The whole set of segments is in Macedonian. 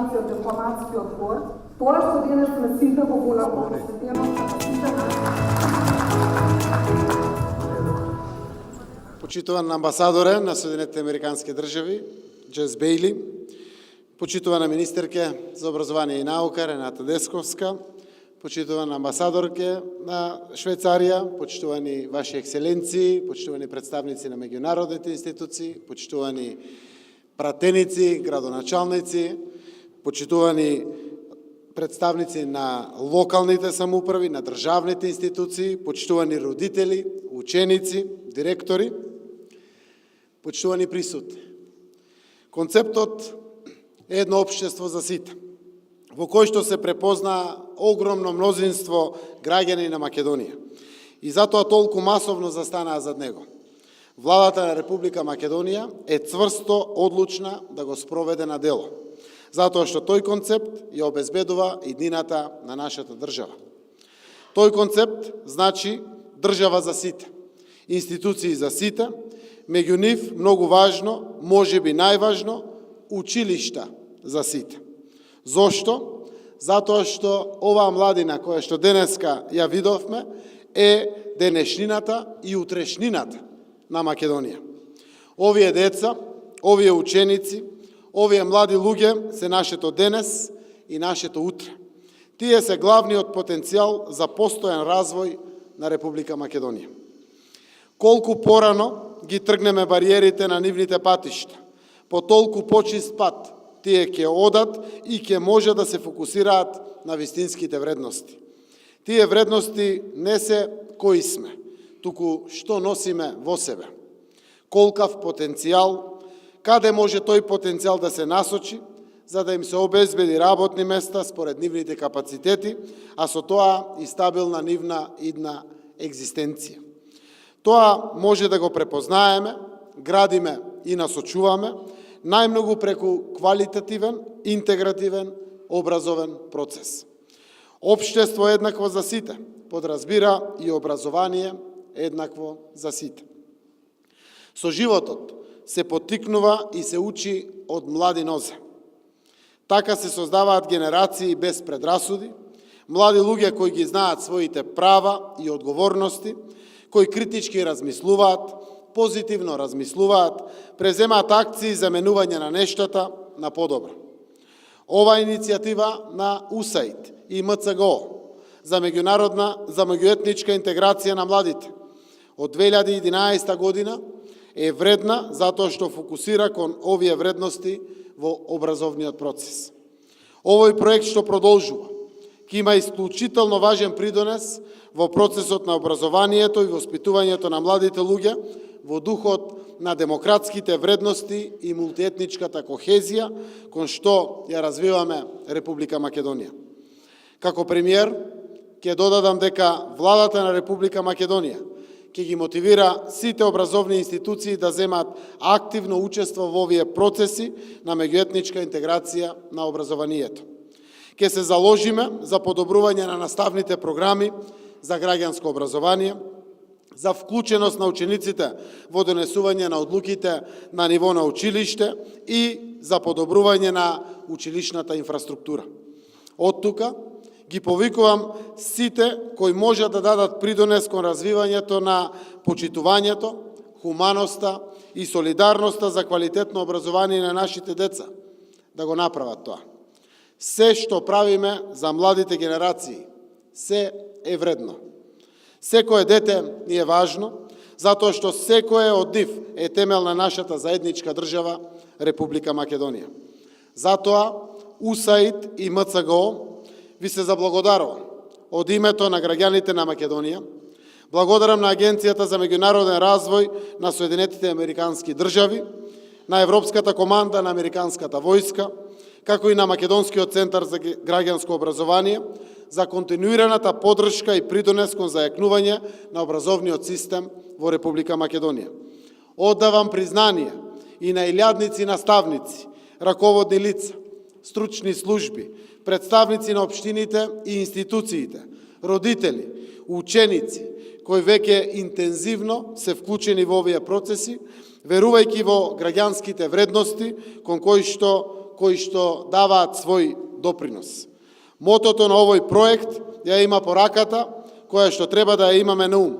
работници од дипломатскиот кор, тоа што денес сме сите во голема посветеност на сите Почитуван амбасадоре на Соединетите Американски држави, Джес Бейли, почитувана министерке за образование и наука, Рената Десковска, почитувана амбасадорке на Швейцарија, почитувани ваши екселенции, почитувани представници на меѓународните институции, почитувани пратеници, градоначалници, почитувани представници на локалните самоуправи, на државните институции, почитувани родители, ученици, директори, почитувани присутни. Концептот е едно општество за сите, во кој што се препозна огромно мнозинство граѓани на Македонија. И затоа толку масовно застанаа зад него. Владата на Република Македонија е цврсто одлучна да го спроведе на дело, затоа што тој концепт ја обезбедува иднината на нашата држава. Тој концепт значи држава за сите, институции за сите, меѓу нив многу важно, можеби најважно, училишта за сите. Зошто? Затоа што оваа младина која што денеска ја видовме е денешнината и утрешнината на Македонија. Овие деца, овие ученици, овие млади луѓе се нашето денес и нашето утре. Тие се главниот потенцијал за постојан развој на Република Македонија. Колку порано ги тргнеме бариерите на нивните патишта, по толку почист пат тие ќе одат и ќе може да се фокусираат на вистинските вредности. Тие вредности не се кои сме, туку што носиме во себе. Колкав потенцијал, каде може тој потенцијал да се насочи, за да им се обезбеди работни места според нивните капацитети, а со тоа и стабилна нивна идна екзистенција. Тоа може да го препознаеме, градиме и насочуваме, најмногу преку квалитативен, интегративен, образовен процес. Општество еднакво за сите подразбира и образование еднакво за сите. Со животот се поттикнува и се учи од млади нозе. Така се создаваат генерации без предрасуди, млади луѓе кои ги знаат своите права и одговорности, кои критички размислуваат, позитивно размислуваат, преземаат акции за менување на нештата на подобро. Ова иницијатива на УСАИД и МЦГО за меѓуетничка интеграција на младите од 2011 година е вредна затоа што фокусира кон овие вредности во образовниот процес. Овој проект што продолжува ќе има исклучително важен придонес во процесот на образованието и воспитувањето на младите луѓе во духот на демократските вредности и мултиетничката кохезија кон што ја развиваме Република Македонија. Како премиер, ќе додадам дека владата на Република Македонија ќе ги мотивира сите образовни институции да земат активно учество во овие процеси на меѓуетничка интеграција на образованието. Ќе се заложиме за подобрување на наставните програми за граѓанско образование, за вклученост на учениците во донесување на одлуките на ниво на училиште и за подобрување на училишната инфраструктура. Од тука ги повикувам сите кои можат да дадат придонес кон развивањето на почитувањето, хуманоста и солидарноста за квалитетно образование на нашите деца, да го направат тоа. Се што правиме за младите генерации, се е вредно. Секое дете ни е важно, затоа што секое од нив е темел на нашата заедничка држава, Република Македонија. Затоа УСАИД и МЦГО ви се заблагодарувам од името на граѓаните на Македонија. Благодарам на Агенцијата за меѓународен развој на Соединетите Американски држави, на Европската команда на Американската војска, како и на Македонскиот центар за граѓанско образование, за континуираната поддршка и придонес кон зајакнување на образовниот систем во Република Македонија. Оддавам признание и на илјадници наставници, раководни лица, стручни служби, представници на општините и институциите, родители, ученици, кои веќе интензивно се вклучени во овие процеси, верувајќи во граѓанските вредности кон кои што кои што даваат свој допринос. Мотото на овој проект ја има пораката која што треба да ја имаме на ум.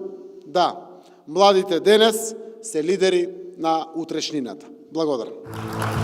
Да, младите денес се лидери на утрешнината. Благодарам.